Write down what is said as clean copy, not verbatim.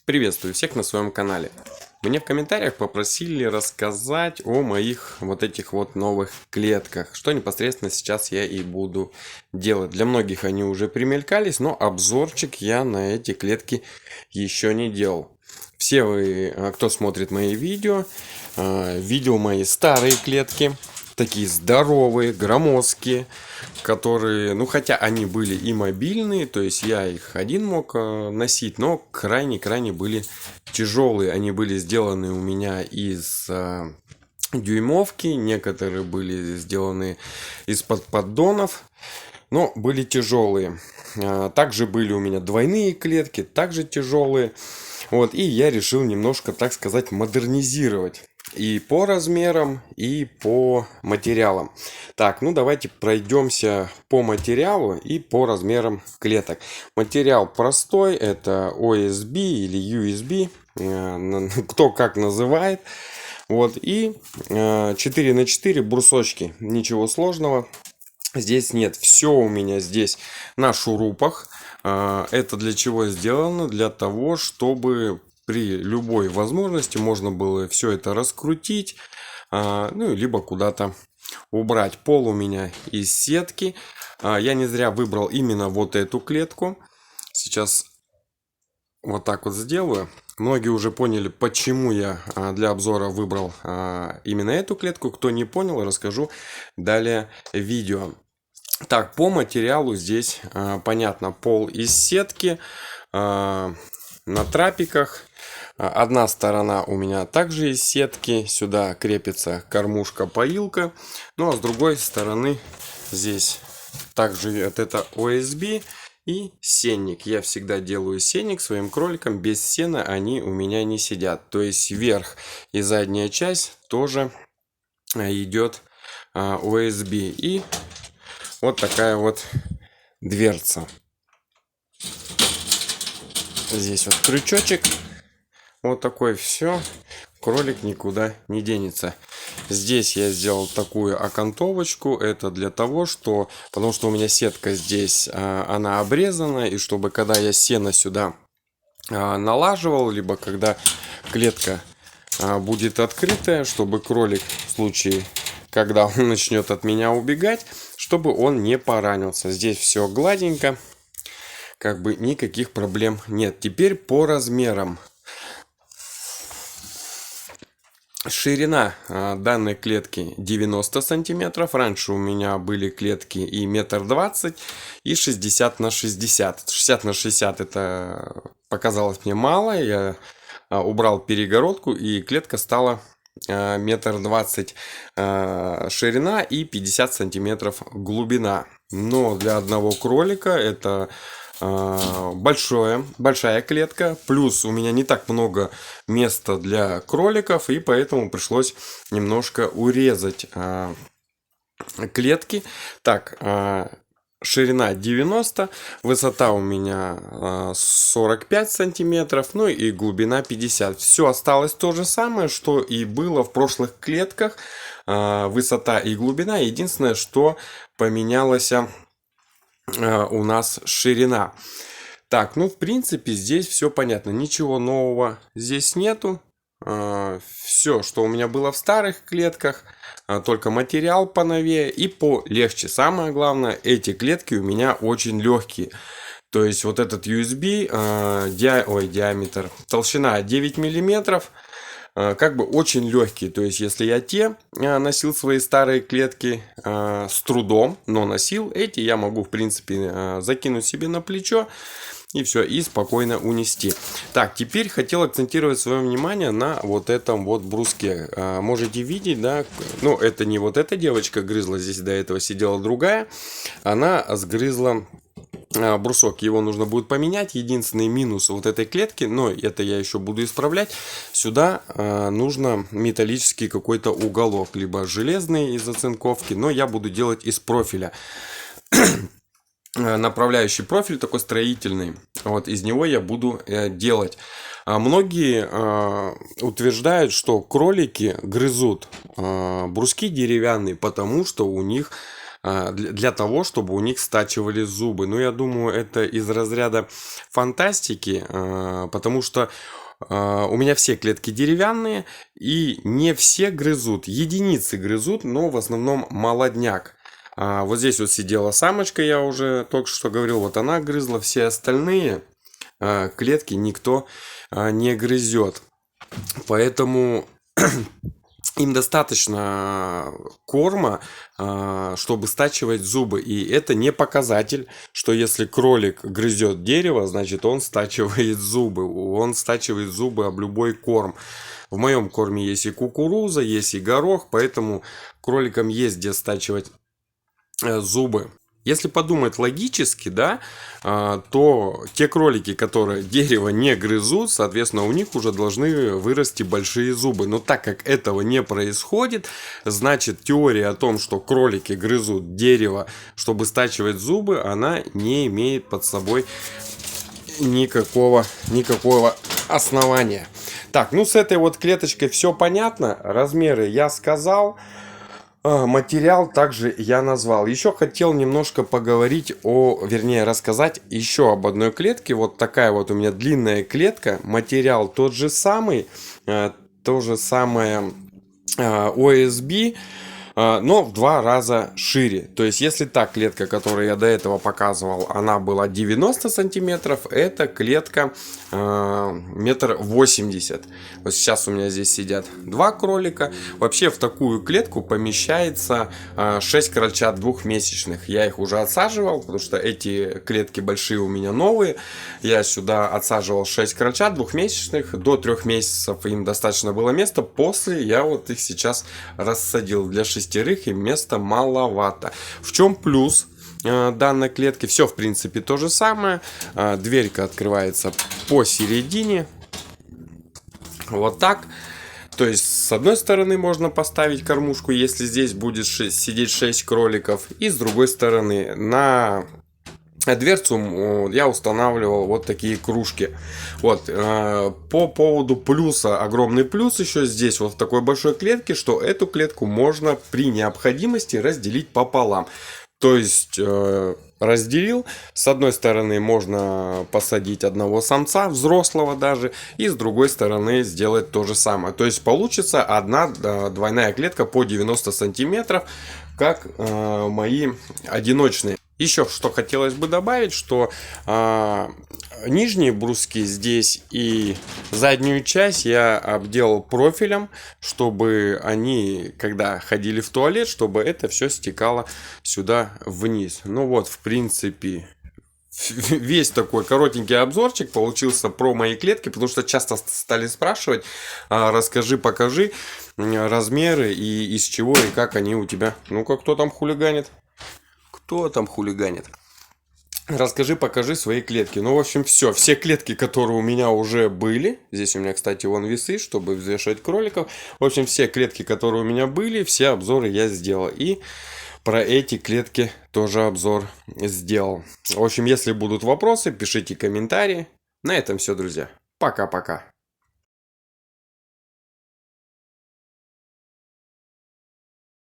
Приветствую всех на своем канале. Мне в комментариях попросили рассказать о моих вот этих вот новых клетках, что непосредственно сейчас я и буду делать. Для многих они уже примелькались, но обзорчик я на эти клетки еще не делал. Все вы, кто смотрит мои видео, видел мои старые клетки. Такие здоровые, громоздкие, которые, ну хотя они были и мобильные, то есть я их один мог носить, но крайне-крайне были тяжелые. Они были сделаны у меня из дюймовки, некоторые были сделаны из-под поддонов, но были тяжелые. Также были у меня двойные клетки, также тяжелые. Вот, и я решил немножко, так сказать, модернизировать. И по размерам, и по материалам. Так, ну давайте пройдемся по материалу и по размерам клеток. Материал простой, это OSB или USB, кто как называет. Вот, и 4 на 4 брусочки, ничего сложного здесь нет. Все у меня здесь на шурупах. Это для чего сделано? Для того, чтобы при любой возможности можно было все это раскрутить, ну, либо куда-то убрать. Пол у меня из сетки. Я не зря выбрал именно вот эту клетку. Сейчас вот так вот сделаю. Многие уже поняли, почему я для обзора выбрал именно эту клетку. Кто не понял, расскажу далее в видео. Так, по материалу здесь понятно, пол из сетки на трапиках. Одна сторона у меня также из сетки, сюда крепится кормушка-поилка. Ну а с другой стороны здесь также это OSB и сенник. Я всегда делаю сенник своим кроликам, без сена они у меня не сидят. То есть верх и задняя часть тоже идет OSB. И вот такая вот дверца. Здесь вот крючочек. Вот такой, все. Кролик никуда не денется. Здесь я сделал такую окантовочку. Это для того, что... Потому что у меня сетка здесь, она обрезана. И чтобы когда я сено сюда налаживал, либо когда клетка будет открытая, чтобы кролик в случае, когда он начнет от меня убегать, чтобы он не поранился. Здесь все гладенько. Как бы никаких проблем нет. Теперь по размерам. Ширина данной клетки 90 сантиметров. Раньше у меня были клетки и 1,20 м, и 60 на 60. 60 на 60 это показалось мне мало. Я убрал перегородку, и клетка стала 1,20 м ширина и 50 сантиметров глубина. Но для одного кролика это большая клетка, плюс у меня не так много места для кроликов, и поэтому пришлось немножко урезать клетки. Так, ширина 90, высота у меня 45 сантиметров, ну и глубина 50. Все осталось то же самое, что и было в прошлых клетках, высота и глубина. Единственное, что поменялось у нас ширина. Так, ну в принципе здесь все понятно, ничего нового здесь нету. Все, что у меня было в старых клетках, только материал поновее и полегче. Самое главное, эти клетки у меня очень легкие. То есть вот этот USB, диаметр, толщина 9 миллиметров, как бы очень легкие. То есть если я носил свои старые клетки с трудом, но носил эти, я могу в принципе закинуть себе на плечо и все, и спокойно унести. Так, теперь хотел акцентировать свое внимание на вот этом вот бруске. Можете видеть, да, ну это не вот эта девочка грызла, здесь до этого сидела другая, она сгрызла брусок. Его нужно будет поменять. Единственный минус вот этой клетки, но это я еще буду исправлять, сюда нужно металлический какой-то уголок, либо железный из оцинковки, но я буду делать из профиля. Направляющий профиль такой строительный, вот из него я буду делать. Многие утверждают, что кролики грызут бруски деревянные, потому что у них для того, чтобы у них стачивали зубы. Но я думаю, это из разряда фантастики, потому что у меня все клетки деревянные, и не все грызут. Единицы грызут, но в основном молодняк. Вот здесь вот сидела самочка, я уже только что говорил, вот она грызла, все остальные клетки никто не грызет. Поэтому им достаточно корма, чтобы стачивать зубы. И это не показатель, что если кролик грызет дерево, значит он стачивает зубы. Он стачивает зубы об любой корм. В моем корме есть и кукуруза, есть и горох, поэтому кроликам есть где стачивать зубы. Если подумать логически, да, то те кролики, которые дерево не грызут, соответственно, у них уже должны вырасти большие зубы. Но так как этого не происходит, значит, теория о том, что кролики грызут дерево, чтобы стачивать зубы, она не имеет под собой никакого основания. Так, ну с этой вот клеточкой все понятно. Размеры я сказал. Материал также я назвал. Еще хотел немножко поговорить вернее, рассказать еще об одной клетке. Вот такая вот у меня длинная клетка. Материал тот же самый. То же самое OSB, но в 2 раза шире. То есть, если та клетка, которую я до этого показывал, она была 90 сантиметров, эта клетка 1,80 м. Вот сейчас у меня здесь сидят 2 кролика. Вообще в такую клетку помещается 6 крольчат двухмесячных. Я их уже отсаживал, потому что эти клетки большие у меня новые. Я сюда отсаживал 6 крольчат двухмесячных. До 3 месяцев им достаточно было места. После я вот их сейчас рассадил для 6, и места маловато. В чем плюс данной клетки? Все в принципе то же самое. Дверька открывается посередине. Вот так. То есть с одной стороны можно поставить кормушку, если здесь будет сидеть 6 кроликов. И с другой стороны на дверцу я устанавливал вот такие кружки. Вот, по поводу плюса, огромный плюс еще здесь вот в такой большой клетке, что эту клетку можно при необходимости разделить пополам. То есть разделил, с одной стороны можно посадить одного самца, взрослого даже, и с другой стороны сделать то же самое. То есть получится одна двойная клетка по 90 сантиметров, как мои одиночные. Еще что хотелось бы добавить, что нижние бруски здесь и заднюю часть я обделал профилем, чтобы они, когда ходили в туалет, чтобы это все стекало сюда вниз. Ну вот, в принципе, весь такой коротенький обзорчик получился про мои клетки, потому что часто стали спрашивать, расскажи, покажи размеры и из чего и как они у тебя. Ну-ка, кто там хулиганит? Кто там хулиганит? Расскажи, покажи свои клетки. Ну, в общем, все клетки, которые у меня уже были. Здесь у меня, кстати, вон весы, чтобы взвешивать кроликов. В общем, все клетки, которые у меня были, все обзоры я сделал. И про эти клетки тоже обзор сделал. В общем, если будут вопросы, пишите комментарии. На этом все, друзья. Пока-пока.